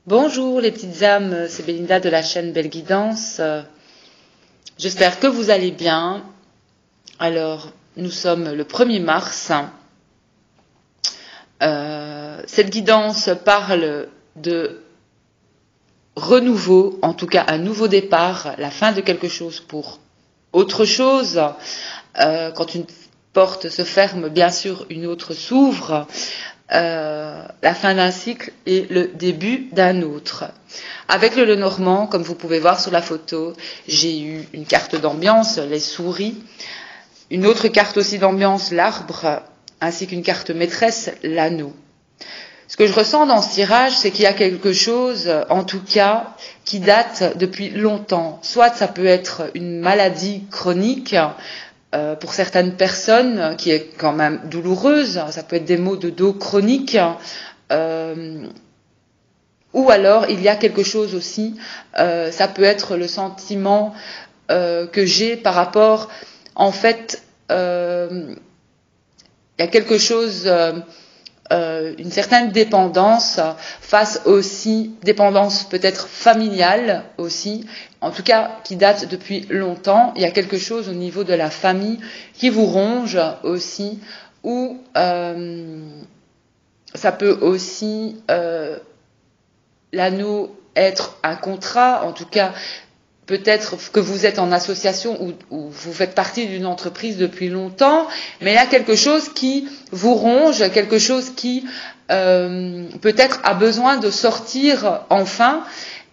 Bonjour les petites âmes, c'est Belinda de la chaîne Belle Guidance. J'espère que vous allez bien. Alors, nous sommes le 1er mars. Cette guidance parle de renouveau, en tout cas un nouveau départ, la fin de quelque chose pour autre chose. Quand une porte se ferme, bien sûr, une autre s'ouvre. La fin d'un cycle et le début d'un autre. Avec le Lenormand, comme vous pouvez voir sur la photo, j'ai eu une carte d'ambiance, les souris, une autre carte aussi d'ambiance, l'arbre, ainsi qu'une carte maîtresse, l'anneau. Ce que je ressens dans ce tirage, c'est qu'il y a quelque chose, en tout cas, qui date depuis longtemps. Soit ça peut être une maladie chronique, pour certaines personnes, qui est quand même douloureuse, ça peut être des maux de dos chroniques, ou alors il y a quelque chose aussi, ça peut être le sentiment que j'ai par rapport, en fait, il y a quelque chose, une certaine dépendance face aussi, dépendance peut-être familiale aussi, en tout cas qui date depuis longtemps. Il y a quelque chose au niveau de la famille qui vous ronge aussi, ou ça peut aussi l'anneau être un contrat, en tout cas peut-être que vous êtes en association ou vous faites partie d'une entreprise depuis longtemps, mais il y a quelque chose qui vous ronge, quelque chose qui peut-être a besoin de sortir enfin.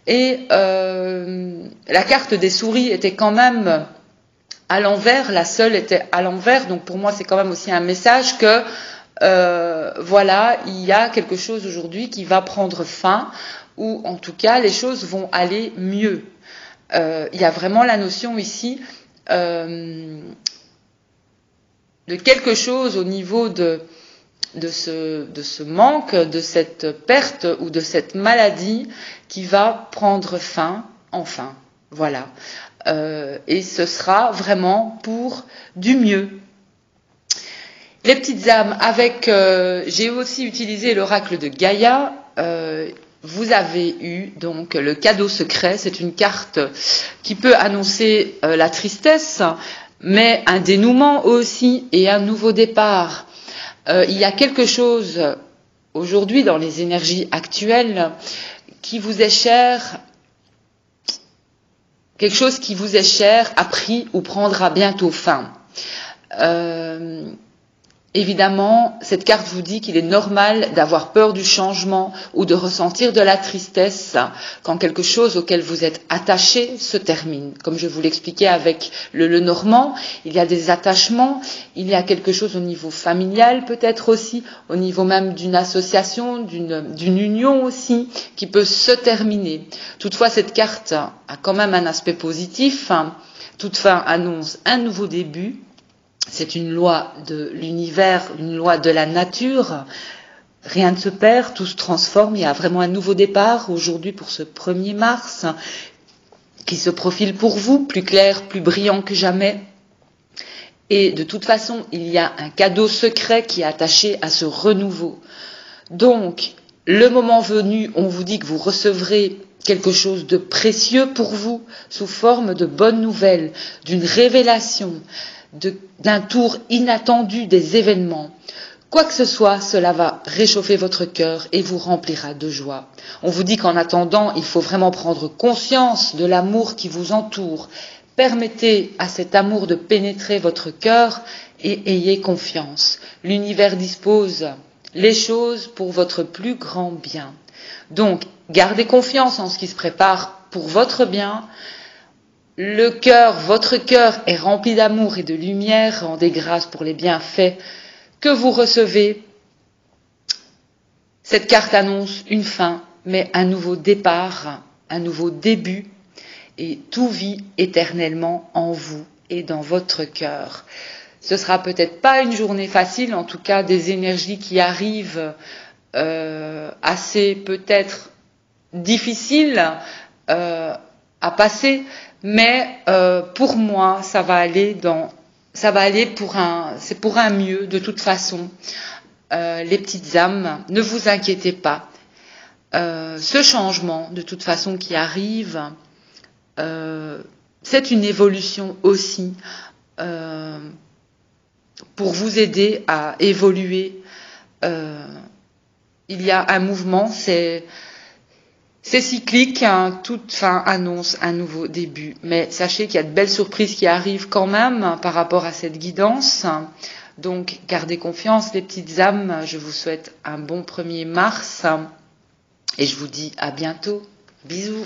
Et la carte des souris était quand même à l'envers, la seule était à l'envers, donc pour moi c'est quand même aussi un message que voilà, il y a quelque chose aujourd'hui qui va prendre fin, ou en tout cas les choses vont aller mieux. Il y a vraiment la notion ici de quelque chose au niveau de ce manque, de cette perte ou de cette maladie qui va prendre fin, enfin, voilà. Et ce sera vraiment pour du mieux. Les petites âmes, j'ai aussi utilisé l'oracle de Gaïa. Vous avez eu donc le cadeau secret, c'est une carte qui peut annoncer la tristesse, mais un dénouement aussi et un nouveau départ. Il y a quelque chose aujourd'hui dans les énergies actuelles qui vous est cher, quelque chose qui vous est cher a pris ou prendra bientôt fin. Évidemment, cette carte vous dit qu'il est normal d'avoir peur du changement ou de ressentir de la tristesse quand quelque chose auquel vous êtes attaché se termine. Comme je vous l'expliquais avec le Lenormand, il y a des attachements, il y a quelque chose au niveau familial peut-être aussi, au niveau même d'une association, d'une union aussi, qui peut se terminer. Toutefois, cette carte a quand même un aspect positif. Toute fin annonce un nouveau début. C'est une loi de l'univers, une loi de la nature. Rien ne se perd, tout se transforme. Il y a vraiment un nouveau départ aujourd'hui pour ce 1er mars qui se profile pour vous, plus clair, plus brillant que jamais. Et de toute façon, il y a un cadeau secret qui est attaché à ce renouveau. Donc, le moment venu, on vous dit que vous recevrez quelque chose de précieux pour vous sous forme de bonnes nouvelles, d'une révélation, d'un tour inattendu des événements. Quoi que ce soit, cela va réchauffer votre cœur et vous remplira de joie. On vous dit qu'en attendant, il faut vraiment prendre conscience de l'amour qui vous entoure. Permettez à cet amour de pénétrer votre cœur et ayez confiance. L'univers dispose les choses pour votre plus grand bien. Donc, gardez confiance en ce qui se prépare pour votre bien. Le cœur, votre cœur est rempli d'amour et de lumière, rendez grâce pour les bienfaits que vous recevez. Cette carte annonce une fin, mais un nouveau départ, un nouveau début, et tout vit éternellement en vous et dans votre cœur. Ce sera peut-être pas une journée facile, en tout cas des énergies qui arrivent assez peut-être difficiles à passer. Mais pour moi, ça va aller pour un mieux de toute façon. Les petites âmes, ne vous inquiétez pas. Ce changement, de toute façon, qui arrive, c'est une évolution aussi pour vous aider à évoluer. Il y a un mouvement, c'est cyclique, hein, toute fin annonce un nouveau début. Mais sachez qu'il y a de belles surprises qui arrivent quand même par rapport à cette guidance. Donc gardez confiance les petites âmes, je vous souhaite un bon 1er mars et je vous dis à bientôt. Bisous.